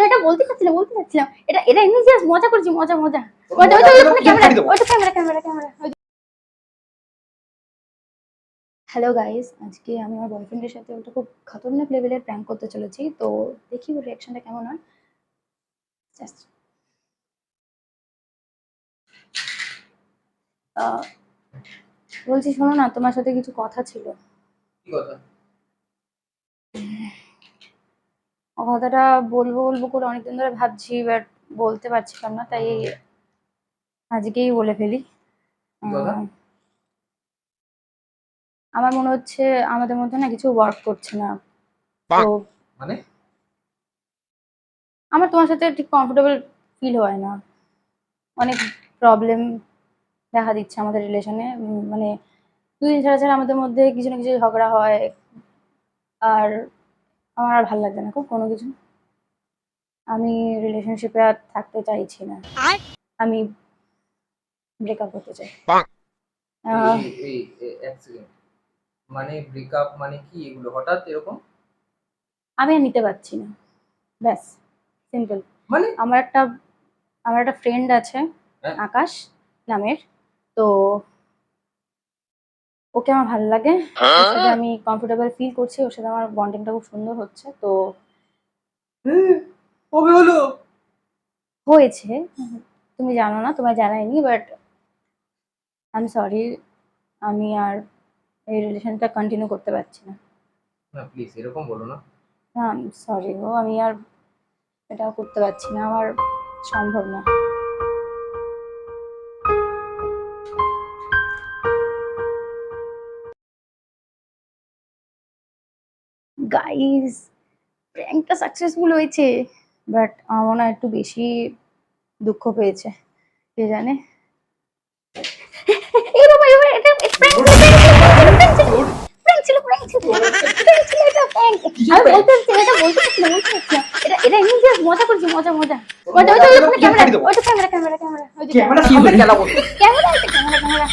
এটা বলতে চাচ্ছিলাম এটা এটা এমনি জাস্ট মজা করছি মজা মজা মজা ক্যামেরা হ্যালো গাইস, আজকে আমি আমার বয়ফ্রেন্ডের সাথে একটা খুব খতরনাক লেভেলের প্র্যাঙ্ক করতে চলেছি। তো দেখি ওর রিঅ্যাকশনটা কেমন হয়। জাস্ট বলছি, শোনো না, তোমার সাথে কিছু কথা ছিল। কি কথা? কথাটা বলবো বলবো করে অনেকদিন ধরে ভাবছি, বাট বলতে পারছিলাম না, তাই আজকেই বলে ফেলি। কি কথা? আমার মনে হচ্ছে আমাদের মধ্যে না কিছু ওয়ার্ক করছে না। তো মানে আমার তোমার সাথে ঠিক কমফোর্টেবল ফিল হয় না। অনেক প্রবলেম দেখা দিচ্ছে আমাদের রিলেশনে। মানে দুদিন ছাড়া ছাড়া আমাদের মধ্যে কিছু না কিছু ঝগড়া হয়। আর আমার আর ভালো লাগছে না খুব কোনো কিছু। আমি রিলেশনশিপে আর থাকতে চাইছি না। আমি ব্রেকআপ করতে চাই। এই আহ, এই এক সেকেন্ড, মানে ব্রেকআপ মানে কি এগুলো হঠাৎ এরকম? আমি আর নিতে পারছি না, ব্যাস, সিম্পল। মানে আমার একটা আমার একটা ফ্রেন্ড আছে, হ্যাঁ, আকাশ নামের। তো ওকে আমার ভালো লাগে, ওর সাথে আমি কমফোর্টেবল ফিল করছি, ওর সাথে আমার বন্ডিংটা খুব সুন্দর হচ্ছে। তো কবে হলো? হয়েছে, তুমি জানো না, তোমায় জানাইনি, বাট আই এম সরি, আমি আর এই রিলেশনটা কন্টিনিউ করতে পারছি না। না প্লিজ এরকম বলো না। না, সরি গো, আমি আর এটা করতে পারছি না, আমার সম্ভব না। গাইস, প্র্যাঙ্কটা সাকসেসফুল হয়েছে, বাট আমার মনে হয় একটু বেশি দুঃখ পেয়েছে, কে জানে। এরকম এরকম এটা প্র্যাঙ্ক ছিল প্র্যাঙ্ক ছিল প্র্যাঙ্ক ছিল এটা প্র্যাঙ্ক। আমি বলতে চাচ্ছিলাম এটা এটা এমনি জাস্ট মজা করছি মজা মজা মজা ক্যামেরা ক্যামেরা ক্যামেরা ক্যামেরা সামনে খেলা বলো। Camera camera camera